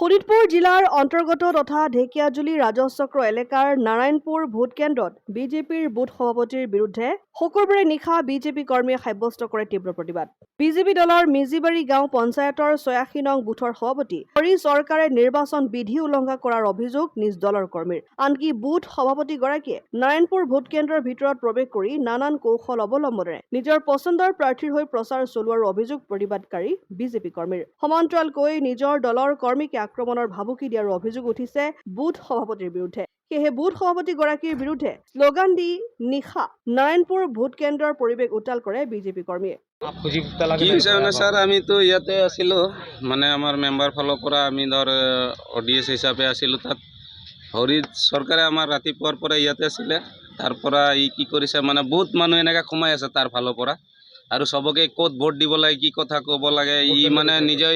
শোণিতপুৰ জিলাৰ অন্তৰ্গত তথা ঢেকিয়াজুলি ৰাজহচক্ৰ এলেকাৰ নাৰায়ণপুৰ ভোটকেন্দ্ৰত বিজেপিৰ বুথ সভাপতিৰ বিৰুদ্ধে শুকুৰবাৰে নিশা বিজেপি কৰ্মীয়ে সাব্যস্ত কৰে তীব্ৰ প্ৰতিবাদ। বিজেপি দলৰ মিজিবাৰী গাঁও পঞ্চায়তৰ ৮৬ নং বুথৰ সভাপতি হৰি চৰকাৰে নিৰ্বাচন বিধি উলংঘা কৰাৰ অভিযোগ নিজ দলৰ কৰ্মীৰ। আনকি বুথ সভাপতিগৰাকীয়ে নাৰায়ণপুৰ ভোটকেন্দ্ৰৰ ভিতৰত প্ৰৱেশ কৰি নানান কৌশল অৱলম্বনেৰে নিজৰ পচন্দৰ প্ৰাৰ্থীৰ হৈ প্ৰচাৰ চলোৱাৰ অভিযোগ প্ৰতিবাদকাৰী বিজেপি কৰ্মীৰ। সমান্তৰালকৈ নিজৰ দলৰ কৰ্মীকে আক্ৰমণৰ ভাবুকি দিয়াৰ অভিযোগ উঠিছে বুথ সভাপতিৰ বিৰুদ্ধে। সেয়েহে বুথ সভাপতিগৰাকীৰ বিৰুদ্ধে শ্লোগান দি নিশা নাৰায়ণপুৰ ভোট কেন্দ্ৰৰ পৰিৱেশ উত্তাল কৰে বিজেপি কৰ্মীয়ে। কি হৈছে মানে স্যাৰ, আমি তো ইয়াতে আছিলো, মানে আমাৰ মেম্বাৰ ফালৰ পৰা আমি ধৰ অডিএছ হিচাপে আছিলো। তাত হৰি চৰকাৰে আমাৰ ৰাতিপুৱাৰ পৰা ইয়াতে আছিলে। তাৰ পৰা ই কি কৰিছে মানে বহুত মানুহ এনেকৈ সোমাই আছে তাৰ ফালৰ পৰা, আৰু চবকে ক'ত ভোট দিব লাগে কি কথা ক'ব লাগে ই মানে নিজে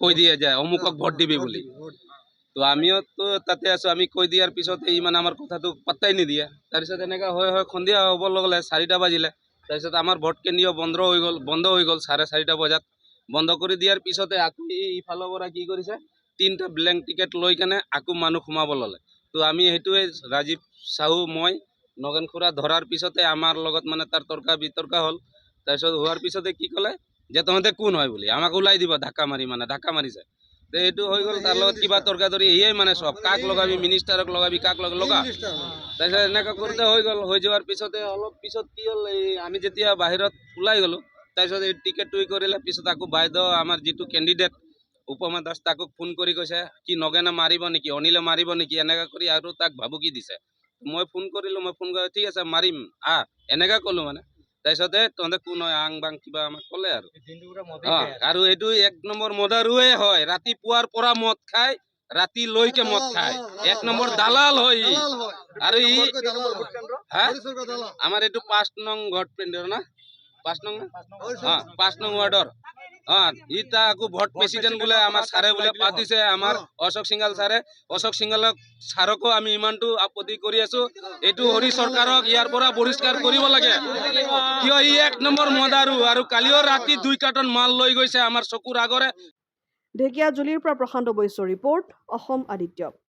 কৈ দিয়ে যায় অমুকক ভোট দিবি বুলি। তো আমিও তো তাতে আছো, আমি কৈ দিয়াৰ পিছত ই মানে আমাৰ কথাটো পাত্তাই নিদিয়ে। তাৰপিছত এনেকৈ হয় সন্ধিয়া হ'ব লগলে 4টা বাজিলে। তাৰপিছত আমাৰ ভোট কেন্দ্ৰ বন্ধ হৈ গ'ল 4:30 বজাত। বন্ধ কৰি দিয়াৰ পিছতে আকৌ ইফালৰ পৰা কি কৰিছে 3টা ব্লেংক টিকেট লৈ কেনে আকৌ মানুহ সোমাব ল'লে। তো আমি সেইটোৱে ৰাজীৱ সাহু মই নগেন খুৰা ধৰাৰ পিছতে আমাৰ লগত মানে তাৰ তৰ্কা বিতৰ্কা হ'ল। তাৰপিছত হোৱাৰ পিছতে কি ক'লে যে তহঁতে কোন হয় বুলি আমাক ওলাই দিব ধাক্কা মাৰিছে। তো এইটো হৈ গ'ল, তাৰ লগত কিবা তৰ্কাতৰ্কি এয়াই মানে সব কাক লগাবি মিনিষ্টাৰক লগাবি কাক লগা। তাৰপিছত এনেকৈ কৰোঁতে হৈ যোৱাৰ পিছতে অলপ পিছত কি হ'ল, আমি যেতিয়া বাহিৰত ওলাই গ'লোঁ তাৰপিছত এই টিকেটটো কৰিলে। পিছত আকৌ বাইদেউ আমাৰ যিটো কেণ্ডিডেট উপমা দাস তাকো ফোন কৰি কৈছে কি নগেনে মাৰিব নেকি অনিলে মাৰিব নেকি এনেকৈ কৰি আৰু তাক ভাবুকি দিছে। মই ফোন কৰি ঠিক আছে মাৰিম এনেকৈ ক'লোঁ মানে। তাৰপিছতে তহঁতে কোন হয় আং বাং কিবা আমাক ক'লে আৰু এইটো 1 নম্বৰ মদাৰুৱে হয়। ৰাতিপুৱাৰ পৰা মদ খায় ৰাতিলৈকে মদ খায়, 1 নম্বৰ দালাল হয় ই। আৰু ই আমাৰ এইটো 5 নং ভোট কেন্দ্ৰ না 5 নং ৱাৰ্ডৰ ই তাকো ভোট প্ৰেচিডেণ্ট বোলে আমাৰ ছাৰে বোলে পাতিছে আমাৰ অশোক সিংহাল ছাৰে। অশোক সিংহালক ছাৰকো আমি ইমানটো আপত্তি কৰি আছো, এইটো হৰি চৰকাৰক ইয়াৰ পৰা বহিষ্কাৰ কৰিব লাগে। কিয় ই 1 নম্বৰ মদাৰু, আৰু কালিও ৰাতি 2 কাৰ্টন মাল লৈ গৈছে আমাৰ চকুৰ আগৰে। ঢেকিয়াজুলিৰ পৰা প্ৰশান্ত বৈশ্যৰ ৰিপৰ্ট, অসম আদিত্য।